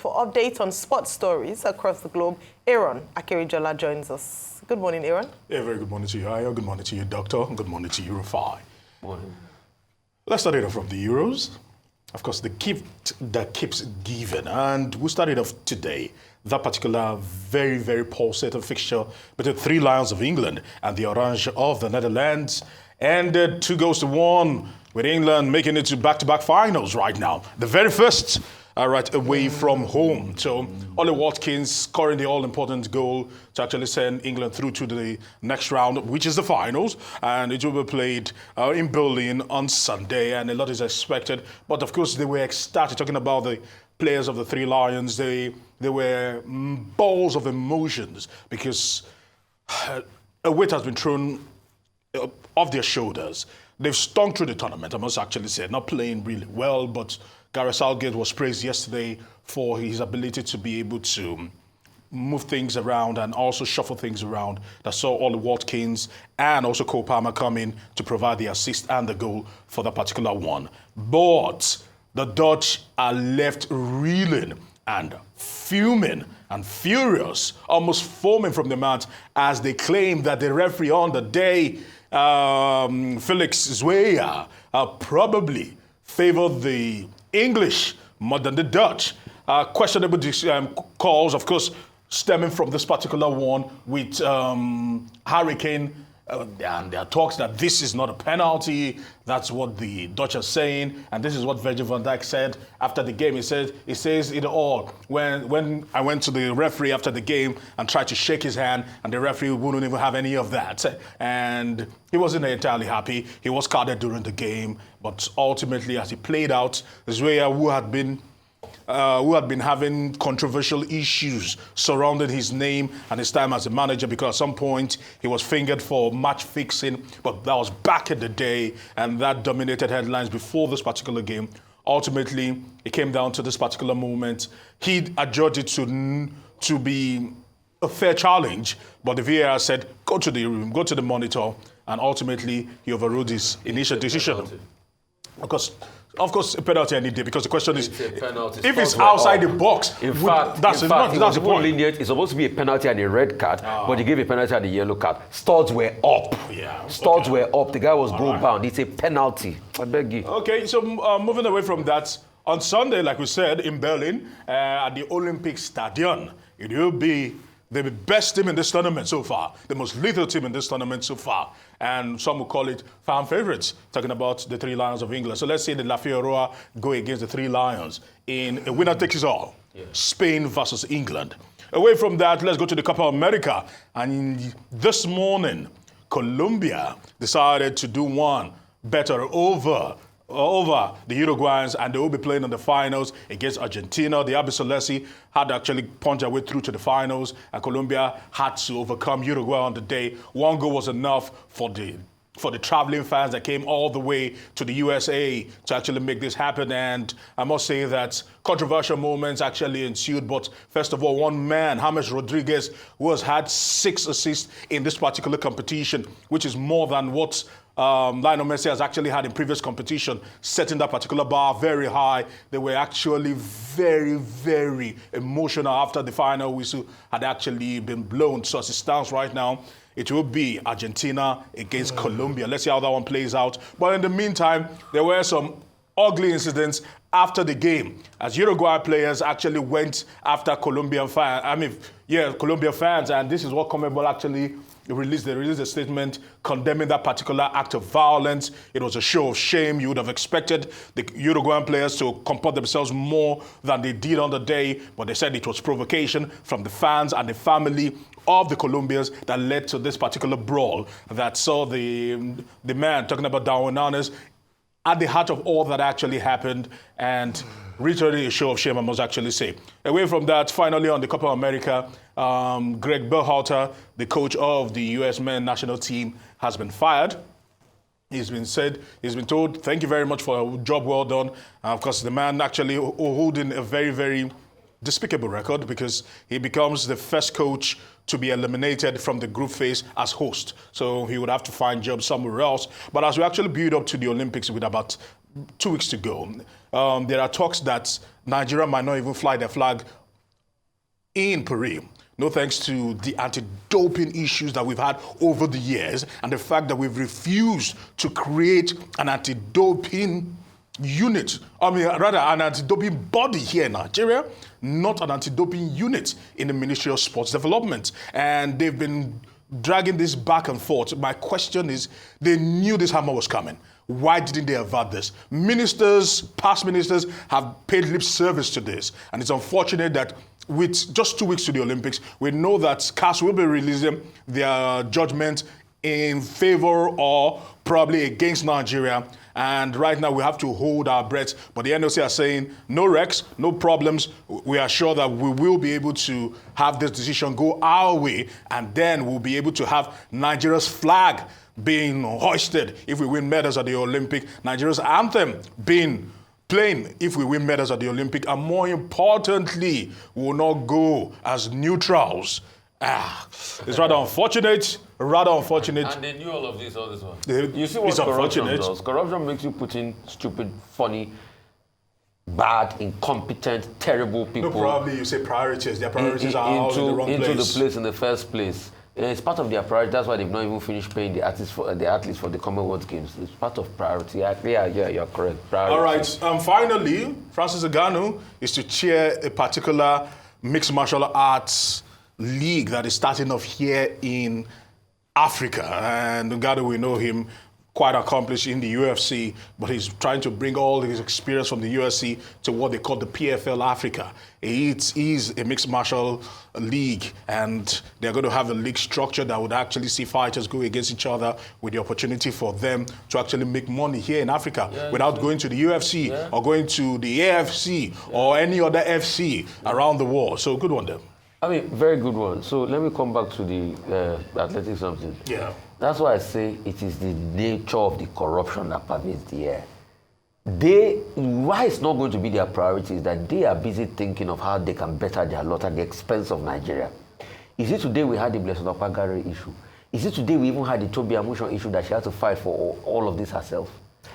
for updates on sports stories across the globe. Aaron Akerijola joins us. Good morning, Aaron. Yeah, very good morning to you, Ayo. Good morning to you, Doctor. Good morning to you, Rafai. Morning. Let's start it off from the Euros. Of course, the gift that keeps giving. And we started off today, that particular very, very pulsating fixture between three Lions of England and the Orange of the Netherlands. Ended 2-1 with England making it to back-to-back finals right now. The very first right away from home. So Watkins scoring the all-important goal to actually send England through to the next round, which is the finals. And it will be played in Berlin on Sunday, and a lot is expected. But of course, they were ecstatic, talking about the players of the Three Lions. They were balls of emotions because a weight has been thrown off their shoulders. They've stunk through the tournament, I must actually say. Not playing really well, but Gareth Southgate was praised yesterday for his ability to be able to move things around and also shuffle things around. That saw Ollie Watkins and also Cole Palmer come in to provide the assist and the goal for that particular one. But the Dutch are left reeling and fuming and furious, almost foaming from the mouth as they claim that the referee on the day, Felix Zweier, probably favored the English more than the Dutch. Questionable calls, of course, stemming from this particular one with Harry Kane. And there are talks that this is not a penalty. That's what the Dutch are saying. And this is what Virgil van Dijk said after the game. He says it all. When I went to the referee after the game and tried to shake his hand, and the referee wouldn't even have any of that. And he wasn't entirely happy. He was carded during the game. But ultimately, as he played out, Zweier, who had been having controversial issues surrounding his name and his time as a manager, because at some point he was fingered for match fixing, but that was back in the day, and that dominated headlines before this particular game. Ultimately, it came down to this particular moment. He adjudged it to be a fair challenge, but the VAR said, go to the room, go to the monitor, and ultimately he overruled his initial decision. Of course, a penalty any day, because the question is, if it's outside the box, that's the point. It's supposed to be a penalty and a red card, but they gave a penalty and a yellow card. Studs were up. Studs were up. The guy was bro bound. It's a penalty. I beg you. Okay, so moving away from that, on Sunday, like we said, in Berlin, at the Olympic Stadion, it will be the best team in this tournament so far, the most lethal team in this tournament so far. And some will call it fan favorites, talking about the Three Lions of England. So let's say the La Fioruva go against the Three Lions in a winner takes it all. Yeah. Spain versus England. Away from that, let's go to the Copa America. And this morning, Colombia decided to do one better over the Uruguayans, and they will be playing in the finals against Argentina. The Albiceleste had actually punched their way through to the finals, and Colombia had to overcome Uruguay on the day. One goal was enough for the traveling fans that came all the way to the USA to actually make this happen. And I must say that controversial moments actually ensued. But first of all, one man, James Rodriguez, who has had 6 assists in this particular competition, which is more than what Lionel Messi has actually had in previous competition, setting that particular bar very high. They were actually very, very emotional after the final whistle had actually been blown. So as it stands right now, it will be Argentina against Colombia. Let's see how that one plays out. But in the meantime, there were some ugly incidents after the game, as Uruguay players actually went after Colombian fans. Colombian fans, and this is what CONMEBOL actually released. They released a statement condemning that particular act of violence. It was a show of shame. You would have expected the Uruguayan players to comport themselves more than they did on the day, but they said it was provocation from the fans and the family of the Colombians that led to this particular brawl that saw the man talking about Darwin Nunes at the heart of all that actually happened, and literally a show of shame, I must actually say. Away from that, finally on the Copa America, Greg Berhalter, the coach of the U.S. men's national team, has been fired. He's been told, thank you very much for a job well done. Of course, the man actually holding a very, very despicable record, because he becomes the first coach to be eliminated from the group phase as host. So he would have to find jobs somewhere else. But as we actually build up to the Olympics with about 2 weeks to go. There are talks that Nigeria might not even fly their flag in Paris. No thanks to the anti-doping issues that we've had over the years and the fact that we've refused to create an anti-doping unit. I mean, rather an anti-doping body here in Nigeria, not an anti-doping unit in the Ministry of Sports Development. And they've been dragging this back and forth. My question is, they knew this hammer was coming. Why didn't they avert this? Ministers, past ministers, have paid lip service to this. And it's unfortunate that with just 2 weeks to the Olympics, we know that CAS will be releasing their judgment in favor or probably against Nigeria. And right now we have to hold our breath. But the NOC are saying, no Rex, no problems. We are sure that we will be able to have this decision go our way. And then we'll be able to have Nigeria's flag being hoisted if we win medals at the Olympic. Nigeria's anthem being playing if we win medals at the Olympic. And more importantly, we will not go as neutrals. It's rather unfortunate. And they knew all of this, one. You see what corruption does? Corruption makes you put in stupid, funny, bad, incompetent, terrible people. No, probably you say priorities. Their priorities are all in the wrong place. Into the place in the first place. It's part of their priority. That's why they've not even finished paying the athletes for the Commonwealth Games. It's part of priority. Yeah, you're correct. Priority. All right. Finally, Francis Ngannou is to chair a particular mixed martial arts league that is starting off here in Africa. And Ngannou, we know him quite accomplished in the UFC, but he's trying to bring all his experience from the UFC to what they call the PFL Africa. It is a mixed martial league, and they're going to have a league structure that would actually see fighters go against each other with the opportunity for them to actually make money here in Africa without going to the UFC or going to the AFC or any other FC around the world. So good one, then. I mean, very good one. So let me come back to the athletics something. Yeah. That's why I say it is the nature of the corruption that pervades the air. Why it's not going to be their priority is that they are busy thinking of how they can better their lot at the expense of Nigeria. Is it today we had the Blessing Opagare issue? Is it today we even had the Toby Amushon issue that she had to fight for all of this herself?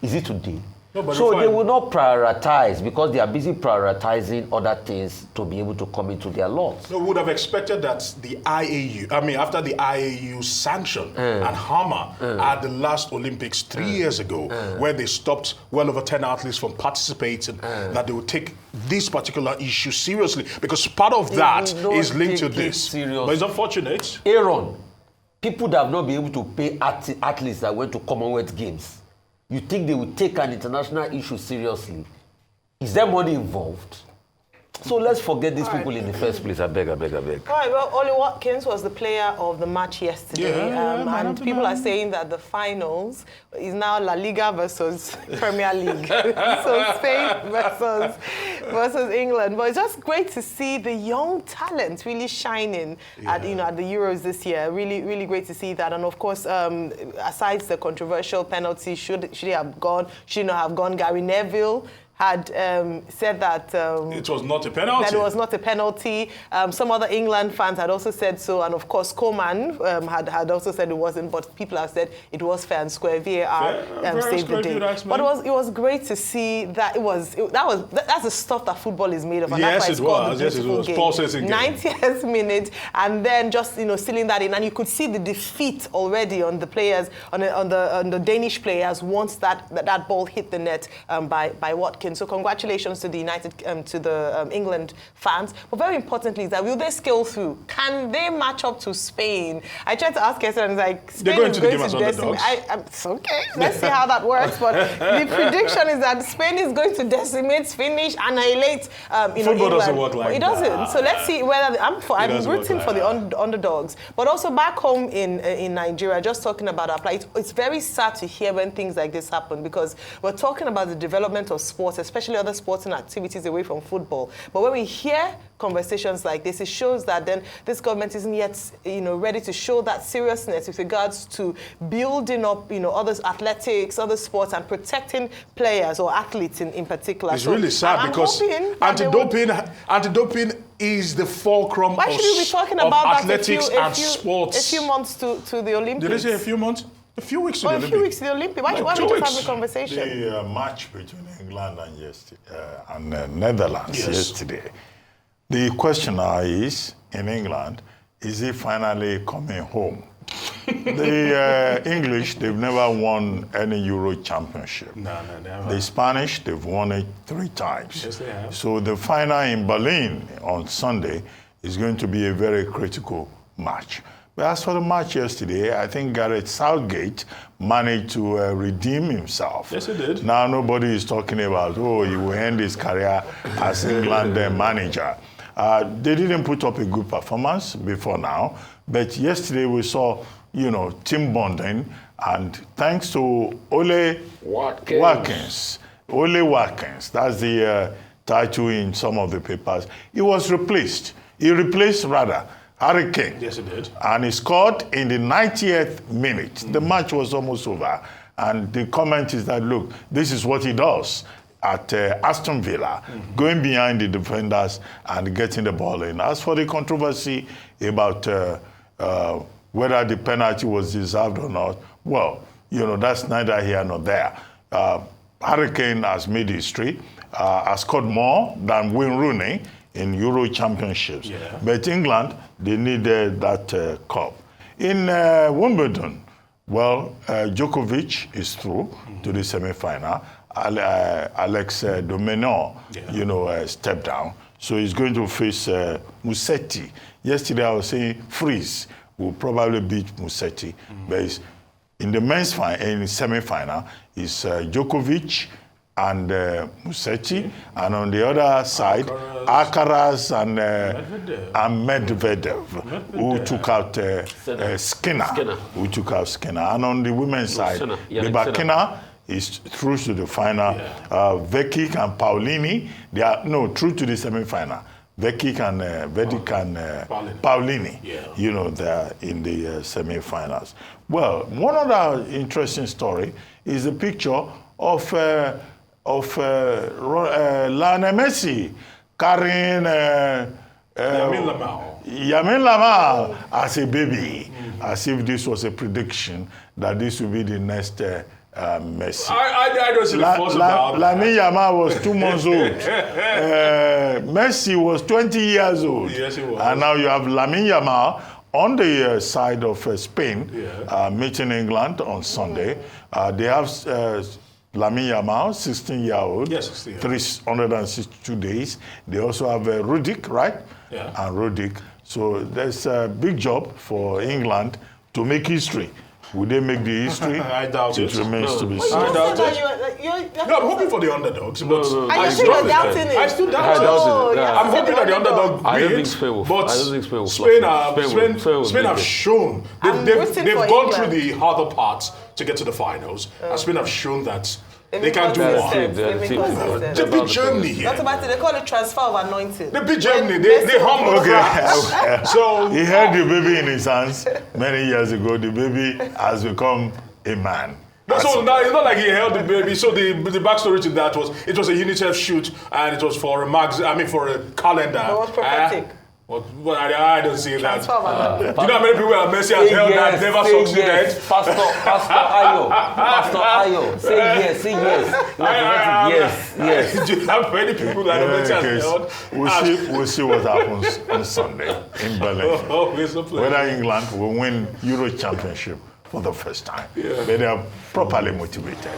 Is it today? No, so they will not prioritize because they are busy prioritizing other things to be able to come into their lots. No, we would have expected that the IAU, after the IAU sanction and hammer at the last Olympics 3 years ago, where they stopped well over 10 athletes from participating, that they would take this particular issue seriously because part of that is linked to this. But it's unfortunate. Aaron, people that have not been able to pay athletes that went to Commonwealth Games. You think they would take an international issue seriously? Is there money involved? So let's forget these people in the first place. I beg. All right, well, Oli Watkins was the player of the match yesterday. And people are saying that the finals is now La Liga versus Premier League. So Spain versus England. But it's just great to see the young talent really shining at the Euros this year. Really, really great to see that. And of course, aside the controversial penalty, should he have gone, should not have gone, Gary Neville had said that it was not a penalty. That it was not a penalty. Some other England fans had also said so, and of course Coleman had also said it wasn't. But people have said it was fair and square. VAR saved the day. But it was great to see that that's the stuff that football is made of. And yes, that's it why was. Yes, it was. Pulsating game. 90th minute, and then just sealing that in, and you could see the defeat already on the players, on the Danish players once that ball hit the net by Watkins. So congratulations to the England fans. But very importantly is that will they scale through? Can they match up to Spain? I tried to ask Esther and it's like, Spain is going to decimate. It's okay, let's see how that works. But the prediction is that Spain is going to decimate, finish, annihilate Football England. doesn't work like it doesn't. that. So let's see whether I'm rooting for the underdogs. But also back home in Nigeria, just talking about our plight, it's very sad to hear when things like this happen because we're talking about the development of sports, especially other sports and activities away from football. But when we hear conversations like this, it shows that then this government isn't yet, ready to show that seriousness with regards to building up, other athletics, other sports, and protecting players or athletes in particular. It's really sad because anti-doping is the fulcrum of why should we be talking about athletics and sports. A few months to the Olympics. Did they say a few months? A few weeks to Oh, the a Olympics. few weeks to the Olympics. Why Like don't 2 we just weeks. have a conversation? The match between England and Netherlands Yes. yesterday. The question now is, in England, is he finally coming home? The English, they've never won any Euro championship. No, never. The Spanish, they've won it 3 times. Yes, they have. So the final in Berlin on Sunday is going to be a very critical match. But as for the match yesterday, I think Gareth Southgate managed to redeem himself. Yes, he did. Now nobody is talking about, oh, he will end his career as England manager. They didn't put up a good performance before now, but yesterday we saw, team bonding, and thanks to Ole Watkins, that's the title in some of the papers, he was replaced. He replaced Harry Kane. Yes, he did. And he scored in the 90th minute. The match was almost over. And the comment is that, look, this is what he does at Aston Villa, going behind the defenders and getting the ball in. As for the controversy about whether the penalty was deserved or not, well, that's neither here nor there. Harry Kane has made history, has scored more than Wayne Rooney in Euro championships. Yeah. But England, they needed that cup. In Wimbledon, well, Djokovic is through to the semi-final. Alex de Minaur, stepped down. So he's going to face Musetti. Yesterday I was saying Fries will probably beat Musetti. But in the men's semi-final, it's Djokovic and Musetti, and on the other side, Alcaraz and Medvedev, who took out Skinner, And on the women's side, Rybakina is through to the final. Vekic and Paulini, they are through to the semi-final. Vekic and Paulini, they're in the semi-finals. Well, one other interesting story is the picture of Lionel Messi carrying Yamin Lamar as a baby, as if this was a prediction that this would be the next Messi. I don't see the force about Lamine Yamal was 2 months old. Messi was 20 years old. Yes, he was. And now you have Lamine Yamal on the side of Spain, meeting England on Sunday. They have Lamine Yamal, 16-year-old, Yes, 16. 362 days. They also have Rudic, right? Yeah. And Rudic. So there's a big job for England to make history. Will they make the history? I doubt it. It remains to be You seen. I doubt said it. that you're No, I'm hoping for the underdogs, but Are I you still sure you're doubting it? I still I doubt doubt it. it. Yeah. I'm hoping that the underdog I don't think wins, Spain will- but I don't think Spain will Spain flop. Spain have will shown I'm they've rooting they've for gone England. through the harder parts to get to the finals, and Spain have shown that they can do They're more. the team, they're the team. They beat Germany here. Not about it, they call it transfer of anointing. They beat Germany. They humbled France. So He held the baby in his hands many years ago. The baby has become a man. so now it's not like he held the baby. So the backstory to that was it was a UNICEF shoot, and it was for a for a calendar. It was prophetic. Well, I don't see that. Transfer of anointing. Do you know how many people have Messi has held that never succeeded? Yes. Pastor Ayo, say yes. Yes. Do you have many people that Messi has held? We'll see what happens on Sunday in Berlin. Always a pleasure. Whether England will win Euro Championship for the first time. But they are properly motivated.